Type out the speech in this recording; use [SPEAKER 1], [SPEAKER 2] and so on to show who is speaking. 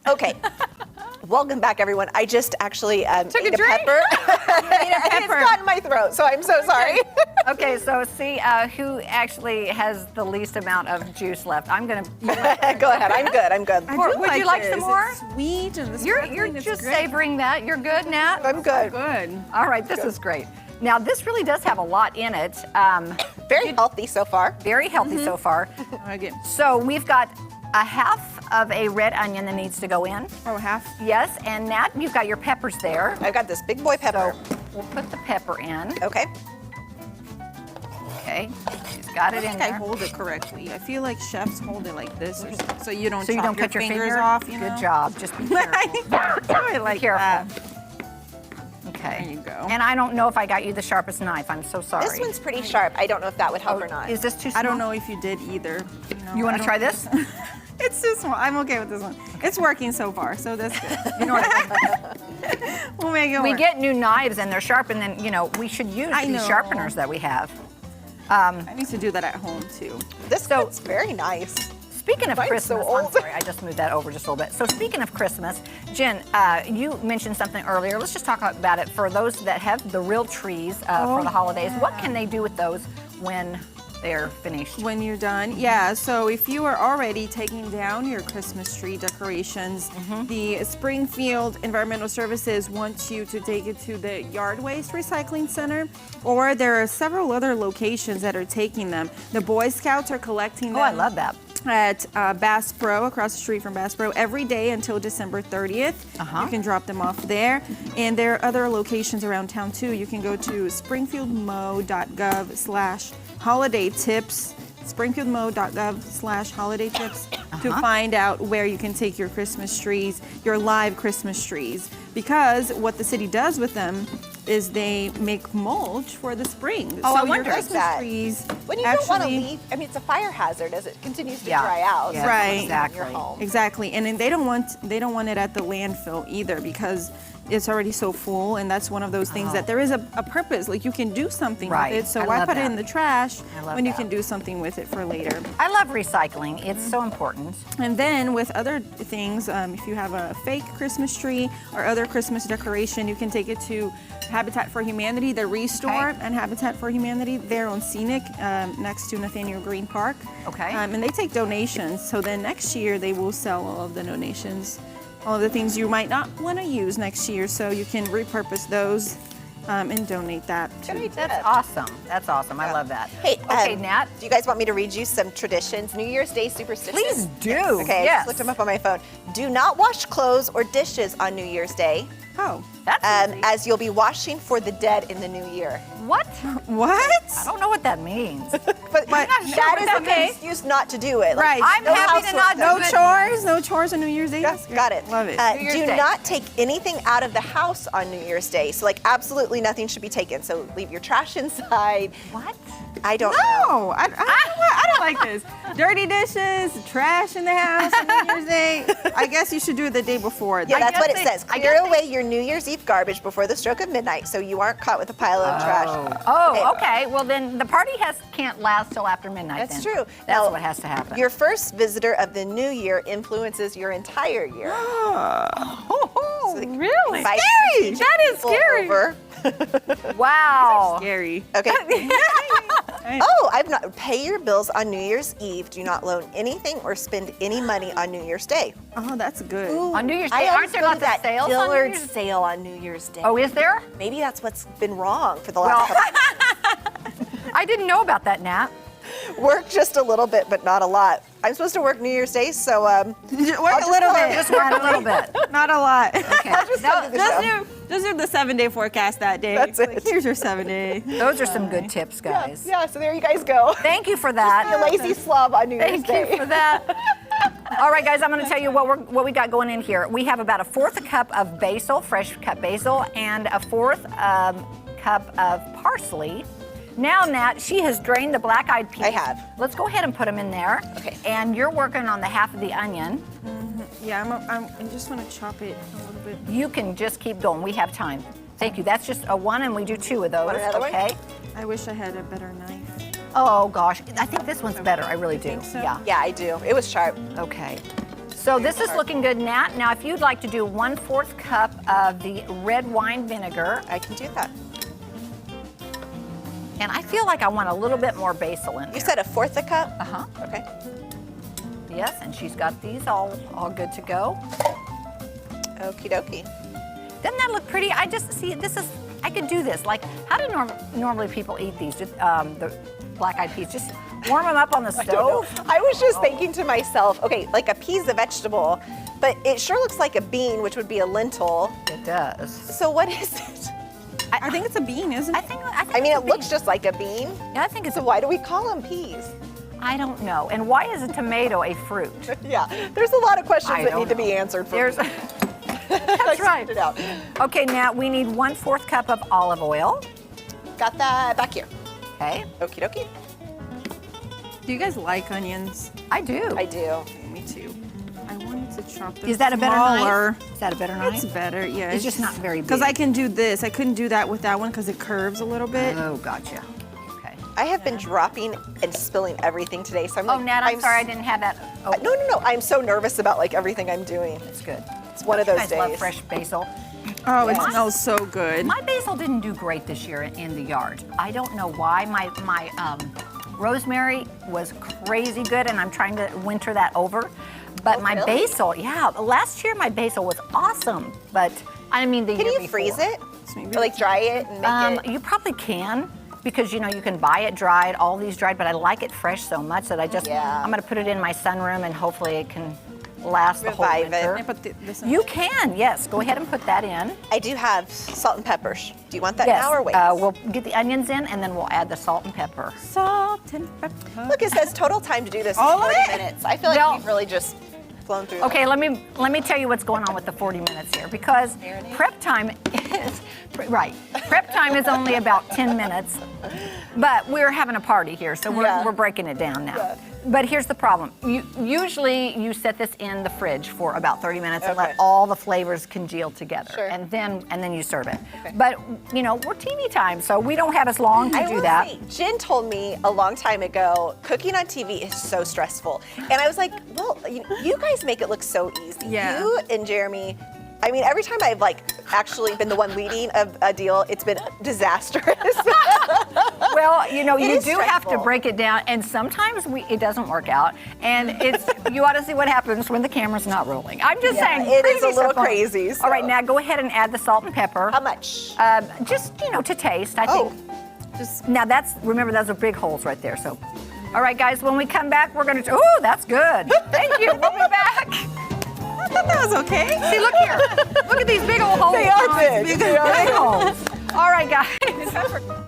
[SPEAKER 1] Okay. Welcome back, everyone. I just actually
[SPEAKER 2] Took
[SPEAKER 1] ate
[SPEAKER 2] a drink?
[SPEAKER 1] Pepper. It's got in my throat, so I'm so sorry.
[SPEAKER 2] Okay, so see who actually has the least amount of juice left. I'm gonna.
[SPEAKER 1] Go ahead. I'm good. I'm good.
[SPEAKER 2] Would you like some more?
[SPEAKER 3] It's sweet and the
[SPEAKER 2] You're
[SPEAKER 3] sparkling is
[SPEAKER 2] just
[SPEAKER 3] great.
[SPEAKER 2] savoring that. You're good, Nat.
[SPEAKER 1] I'm good.
[SPEAKER 3] Good.
[SPEAKER 2] All right, this is great. Now this really does have a lot in it.
[SPEAKER 1] Very healthy so far.
[SPEAKER 2] Very healthy so far.
[SPEAKER 3] Okay.
[SPEAKER 2] So we've got a half of a red onion that needs to go in.
[SPEAKER 3] Oh, half.
[SPEAKER 2] Yes, and Nat, you've got your peppers there.
[SPEAKER 1] I've got this big boy pepper.
[SPEAKER 2] So we'll put the pepper in.
[SPEAKER 1] Okay.
[SPEAKER 2] Okay, she's got it
[SPEAKER 3] I
[SPEAKER 2] in
[SPEAKER 3] think I
[SPEAKER 2] there.
[SPEAKER 3] hold it correctly. I feel like chefs hold it like this, or so you don't.
[SPEAKER 2] So you
[SPEAKER 3] chop
[SPEAKER 2] don't cut your
[SPEAKER 3] fingers
[SPEAKER 2] finger
[SPEAKER 3] off. You
[SPEAKER 2] Good
[SPEAKER 3] know?
[SPEAKER 2] job. Just be careful.
[SPEAKER 3] I like
[SPEAKER 2] Careful.
[SPEAKER 3] that.
[SPEAKER 2] Okay.
[SPEAKER 3] There you go.
[SPEAKER 2] And I don't know if I got you the sharpest knife. I'm so sorry.
[SPEAKER 1] This one's pretty sharp. I don't know if that would help or not.
[SPEAKER 2] Is this too small?
[SPEAKER 3] I don't know if you did either.
[SPEAKER 2] You want to
[SPEAKER 3] I
[SPEAKER 2] try
[SPEAKER 3] don't-
[SPEAKER 2] this?
[SPEAKER 3] It's too small. I'm okay with this one. It's working so far, so that's good. You know what I mean? We'll make it
[SPEAKER 2] We
[SPEAKER 3] work.
[SPEAKER 2] get new knives and they're sharp, and then we should use
[SPEAKER 3] I
[SPEAKER 2] these
[SPEAKER 3] know.
[SPEAKER 2] sharpeners that we have.
[SPEAKER 3] I need to do that at home too.
[SPEAKER 1] This one's very nice.
[SPEAKER 2] Speaking of
[SPEAKER 1] Mine's
[SPEAKER 2] Christmas,
[SPEAKER 1] so
[SPEAKER 2] I'm
[SPEAKER 1] old.
[SPEAKER 2] sorry, I just moved that over just a little bit. So speaking of Christmas, Jen, you mentioned something earlier. Let's just talk about it. For those that have the real trees for the holidays, what can they do with those when they're finished?
[SPEAKER 3] When you're done, yeah. So if you are already taking down your Christmas tree decorations, the Springfield Environmental Services wants you to take it to the Yard Waste Recycling Center, or there are several other locations that are taking them. The Boy Scouts are collecting them.
[SPEAKER 2] Oh, I love that.
[SPEAKER 3] At Bass Pro, across the street from Bass Pro, every day until December 30th. You can drop them off there. And there are other locations around town too. You can go to springfieldmo.gov/holiday tips, springfieldmo.gov/holiday tips to find out where you can take your Christmas trees, your live Christmas trees. Because what the city does with them is they make mulch for the spring.
[SPEAKER 2] Oh,
[SPEAKER 3] so
[SPEAKER 2] I wonder.
[SPEAKER 3] your Christmas
[SPEAKER 1] That.
[SPEAKER 3] trees
[SPEAKER 1] When you don't want to
[SPEAKER 3] actually-
[SPEAKER 1] leave, I mean, it's a fire hazard as it continues to
[SPEAKER 2] Yeah.
[SPEAKER 1] dry out.
[SPEAKER 2] Yeah,
[SPEAKER 1] So
[SPEAKER 3] Right.
[SPEAKER 1] it's in your
[SPEAKER 2] exactly.
[SPEAKER 1] home.
[SPEAKER 3] Exactly, and then they don't want it at the landfill either because it's already so full, and that's one of those things that there is a purpose. Like you can do something
[SPEAKER 2] Right.
[SPEAKER 3] with it. So
[SPEAKER 2] I
[SPEAKER 3] why
[SPEAKER 2] love
[SPEAKER 3] put it
[SPEAKER 2] that.
[SPEAKER 3] in the trash
[SPEAKER 2] I love
[SPEAKER 3] when you
[SPEAKER 2] that.
[SPEAKER 3] can do something with it for later?
[SPEAKER 2] I love recycling. It's so important.
[SPEAKER 3] And then with other things, if you have a fake Christmas tree or other Christmas decoration, you can take it to Habitat for Humanity, the Restore,
[SPEAKER 2] Okay.
[SPEAKER 3] and Habitat for Humanity. They're on Scenic, next to Nathaniel Green Park.
[SPEAKER 2] Okay.
[SPEAKER 3] And they take donations. So then next year they will sell all of the donations, all of the things you might not want to use next year. So you can repurpose those and donate that to.
[SPEAKER 1] Good idea.
[SPEAKER 2] That's awesome. That's awesome. I love that.
[SPEAKER 1] Hey,
[SPEAKER 2] okay, Nat.
[SPEAKER 1] Do you guys want me to read you some traditions, New Year's Day superstitions?
[SPEAKER 2] Please do.
[SPEAKER 1] Yes. Okay, I
[SPEAKER 2] Yes.
[SPEAKER 1] just looked them up on my phone. Do not wash clothes or dishes on New Year's Day,
[SPEAKER 3] Oh,
[SPEAKER 2] That's easy.
[SPEAKER 1] as you'll be washing for the dead in the new year.
[SPEAKER 2] What?
[SPEAKER 3] what?
[SPEAKER 2] I don't know what that means.
[SPEAKER 1] But
[SPEAKER 2] not sure,
[SPEAKER 1] that
[SPEAKER 2] but
[SPEAKER 1] is
[SPEAKER 2] that's
[SPEAKER 1] an
[SPEAKER 2] okay.
[SPEAKER 1] excuse not to do it.
[SPEAKER 3] Right.
[SPEAKER 2] I'm
[SPEAKER 1] no
[SPEAKER 2] happy to
[SPEAKER 1] housework
[SPEAKER 2] not
[SPEAKER 1] done.
[SPEAKER 2] do
[SPEAKER 3] No
[SPEAKER 2] it.
[SPEAKER 3] chores, no chores on New Year's Day.
[SPEAKER 1] Yeah,
[SPEAKER 3] That's great.
[SPEAKER 1] got it.
[SPEAKER 3] Love it.
[SPEAKER 2] New Year's
[SPEAKER 1] Do
[SPEAKER 2] Day.
[SPEAKER 1] not take anything out of the house on New Year's Day. So, like, absolutely nothing should be taken. So, leave your trash inside.
[SPEAKER 2] What?
[SPEAKER 1] I don't know.
[SPEAKER 3] No, I don't like this. Dirty dishes, trash in the house on New Year's Day. I guess you should do it the day before.
[SPEAKER 1] Yeah, that's
[SPEAKER 2] guess
[SPEAKER 1] what it
[SPEAKER 2] they-
[SPEAKER 1] says.
[SPEAKER 2] I
[SPEAKER 1] Clear
[SPEAKER 2] guess they-
[SPEAKER 1] away your New Year's Eve garbage before the stroke of midnight so you aren't caught with a pile of trash.
[SPEAKER 2] Oh, okay. Well, then the party can't last till after midnight.
[SPEAKER 1] That's
[SPEAKER 2] then.
[SPEAKER 1] true.
[SPEAKER 2] That's
[SPEAKER 1] Now,
[SPEAKER 2] what has to happen.
[SPEAKER 1] Your first visitor of the new year influences your entire year.
[SPEAKER 2] oh,
[SPEAKER 1] like,
[SPEAKER 2] really?
[SPEAKER 1] Invite
[SPEAKER 3] Scary.
[SPEAKER 1] people
[SPEAKER 2] That is scary.
[SPEAKER 1] over.
[SPEAKER 2] Wow.
[SPEAKER 3] Scary.
[SPEAKER 1] Okay. Oh, I've not pay your bills on New Year's Eve. Do not loan anything or spend any money on New Year's Day.
[SPEAKER 3] Oh, that's good.
[SPEAKER 2] On New Year's
[SPEAKER 1] I
[SPEAKER 2] Day,
[SPEAKER 1] always
[SPEAKER 2] aren't there
[SPEAKER 1] go
[SPEAKER 2] lots
[SPEAKER 1] to that
[SPEAKER 2] of sales on New
[SPEAKER 1] Dillard's
[SPEAKER 2] Year's?
[SPEAKER 1] sale on New Year's Day.
[SPEAKER 2] Oh, is there?
[SPEAKER 1] Maybe that's what's been wrong for the last couple
[SPEAKER 2] I didn't know about that, Nat.
[SPEAKER 1] Work just a little bit, but not a lot. I'm supposed to work New Year's Day, so
[SPEAKER 3] Work a little bit.
[SPEAKER 2] Just work a little bit.
[SPEAKER 3] Not a lot.
[SPEAKER 2] Okay.
[SPEAKER 1] come to the show.
[SPEAKER 3] Just do the 7-day forecast that day.
[SPEAKER 1] That's
[SPEAKER 3] Like,
[SPEAKER 1] it.
[SPEAKER 3] here's your 7 day.
[SPEAKER 2] Those are some good tips, guys.
[SPEAKER 1] Yeah, so there you guys go.
[SPEAKER 2] Thank you for
[SPEAKER 1] You
[SPEAKER 2] that.
[SPEAKER 1] lazy slob on New Year's
[SPEAKER 2] Thank
[SPEAKER 1] Day.
[SPEAKER 2] you for that. All right, guys, I'm going to tell you what we got going in here. We have about 1/4 cup of basil, fresh cut basil, and 1/4 cup of parsley. Now, Nat, she has drained the black-eyed peas.
[SPEAKER 1] I have.
[SPEAKER 2] Let's go ahead and put them in there.
[SPEAKER 1] Okay.
[SPEAKER 2] And you're working on the half of the onion.
[SPEAKER 3] Yeah, I just want to chop it a little bit.
[SPEAKER 2] You can just keep going. We have time. Thank you. That's just a 1, and we do 2 of those.
[SPEAKER 1] Want another one?
[SPEAKER 2] Okay.
[SPEAKER 3] I wish I had a better knife.
[SPEAKER 2] Oh gosh, I think this one's better. I really do.
[SPEAKER 3] think so?
[SPEAKER 2] Yeah.
[SPEAKER 1] Yeah, I do. It was sharp.
[SPEAKER 2] Okay. So this is looking good, Nat. Now, if you'd like to do 1/4 cup of the red wine vinegar,
[SPEAKER 1] I can do that.
[SPEAKER 2] and I feel like I want a little bit more basil in there.
[SPEAKER 1] You said 1/4 a cup?
[SPEAKER 2] Uh-huh.
[SPEAKER 1] Okay.
[SPEAKER 2] Yes, and she's got these all good to go.
[SPEAKER 1] Okie dokie.
[SPEAKER 2] Doesn't that look pretty? I just see I could do this. Like, how do normally people eat these? The black-eyed peas, just warm them up on the stove.
[SPEAKER 1] I was just thinking to myself, okay, like a pea's a vegetable, but it sure looks like a bean, which would be a lentil.
[SPEAKER 2] It does.
[SPEAKER 1] So what is it?
[SPEAKER 3] I think it's a bean, isn't it?
[SPEAKER 1] I mean, it looks just like a bean.
[SPEAKER 2] Yeah, I think it's
[SPEAKER 1] So why do we call them peas?
[SPEAKER 2] I don't know. And why is a tomato a fruit?
[SPEAKER 1] Yeah, there's a lot of questions
[SPEAKER 2] I
[SPEAKER 1] that
[SPEAKER 2] don't
[SPEAKER 1] need to be
[SPEAKER 2] know.
[SPEAKER 1] answered for
[SPEAKER 2] There's.
[SPEAKER 1] me.
[SPEAKER 2] That's right.
[SPEAKER 1] It out.
[SPEAKER 2] Okay, now we need 1/4 cup of olive oil.
[SPEAKER 1] Got that back here.
[SPEAKER 2] Okay,
[SPEAKER 1] Okie dokie.
[SPEAKER 3] Do you guys like onions?
[SPEAKER 2] I do.
[SPEAKER 1] I do.
[SPEAKER 3] Me too. I wanted to chop them
[SPEAKER 2] Is that a better
[SPEAKER 3] smaller.
[SPEAKER 2] knife? Is that a better knife?
[SPEAKER 3] It's better, yeah.
[SPEAKER 2] It's just not very big.
[SPEAKER 3] Because I can do this. I couldn't do that with that one because it curves a little bit.
[SPEAKER 2] Oh, gotcha. Okay.
[SPEAKER 1] I have been dropping and spilling everything today, so I'm
[SPEAKER 2] Oh,
[SPEAKER 1] like,
[SPEAKER 2] Nat, I'm sorry I didn't have that. Oh,
[SPEAKER 1] No. I'm so nervous about like everything I'm doing.
[SPEAKER 2] it's good.
[SPEAKER 1] It's one of
[SPEAKER 2] You
[SPEAKER 1] those
[SPEAKER 2] guys
[SPEAKER 1] days.
[SPEAKER 2] love fresh basil.
[SPEAKER 3] Oh, it
[SPEAKER 2] Yes.
[SPEAKER 3] smells so good.
[SPEAKER 2] My basil didn't do great this year in the yard. I don't know why. My rosemary was crazy good, and I'm trying to winter that over. But
[SPEAKER 1] Oh,
[SPEAKER 2] my
[SPEAKER 1] really?
[SPEAKER 2] basil, yeah, last year my basil was awesome. But I mean the
[SPEAKER 1] Can
[SPEAKER 2] year
[SPEAKER 1] you
[SPEAKER 2] before.
[SPEAKER 1] freeze it?
[SPEAKER 3] Maybe-
[SPEAKER 1] Or like dry it and make it?
[SPEAKER 2] You probably can, because you can buy it dried, all these dried, but I like it fresh so much that I'm gonna put it in my sunroom and hopefully it can last the whole
[SPEAKER 1] Revive it.
[SPEAKER 2] winter.
[SPEAKER 3] Can I put this in?
[SPEAKER 2] You can, yes. Go ahead and put that in.
[SPEAKER 1] I do have salt and peppers. Do you want that
[SPEAKER 2] Yes.
[SPEAKER 1] now or wait?
[SPEAKER 2] We'll get the onions in and then we'll add the salt and pepper.
[SPEAKER 3] Salt and pepper.
[SPEAKER 1] Look, it says total time to do this
[SPEAKER 3] All of
[SPEAKER 1] 40
[SPEAKER 3] it?
[SPEAKER 1] minutes. I feel like
[SPEAKER 2] Well-
[SPEAKER 1] we've really just flown through
[SPEAKER 2] Okay, let me tell you what's going on with the 40 minutes here, because prep time is Prep time is only about 10 minutes, but we're having a party here, so we're breaking it down now.
[SPEAKER 1] Yeah.
[SPEAKER 2] But here's the problem. Usually you set this in the fridge for about 30 minutes and
[SPEAKER 1] Okay.
[SPEAKER 2] let all the flavors congeal together,
[SPEAKER 1] Sure.
[SPEAKER 2] and then you serve it.
[SPEAKER 1] Okay.
[SPEAKER 2] But we're teeny time, so we don't have as long to
[SPEAKER 1] I
[SPEAKER 2] do
[SPEAKER 1] will
[SPEAKER 2] that.
[SPEAKER 1] say, Jen told me a long time ago, cooking on TV is so stressful. And I was like, well, you guys make it look so easy.
[SPEAKER 3] Yeah.
[SPEAKER 1] You and Jeremy, I mean, every time I've actually been the one leading a deal, it's been disastrous.
[SPEAKER 2] Well, you
[SPEAKER 1] is
[SPEAKER 2] do have to
[SPEAKER 1] stressful.
[SPEAKER 2] break it down, and sometimes it doesn't work out, and you ought to see what happens when the camera's not rolling. I'm just
[SPEAKER 1] Yeah,
[SPEAKER 2] saying,
[SPEAKER 1] it is
[SPEAKER 2] crazy
[SPEAKER 1] a little
[SPEAKER 2] stuff.
[SPEAKER 1] crazy,
[SPEAKER 2] All right,
[SPEAKER 1] so.
[SPEAKER 2] now go ahead and add the salt and pepper.
[SPEAKER 1] How much?
[SPEAKER 2] Just to taste, I
[SPEAKER 1] Oh.
[SPEAKER 2] think. Just now remember those are big holes right there. So, all right, guys, when we come back, we're gonna. Oh, that's good. Thank you. We'll be back.
[SPEAKER 3] I thought that was okay.
[SPEAKER 2] See, look here. Look at these big old holes.
[SPEAKER 1] They are big.
[SPEAKER 2] Big holes. All right, guys.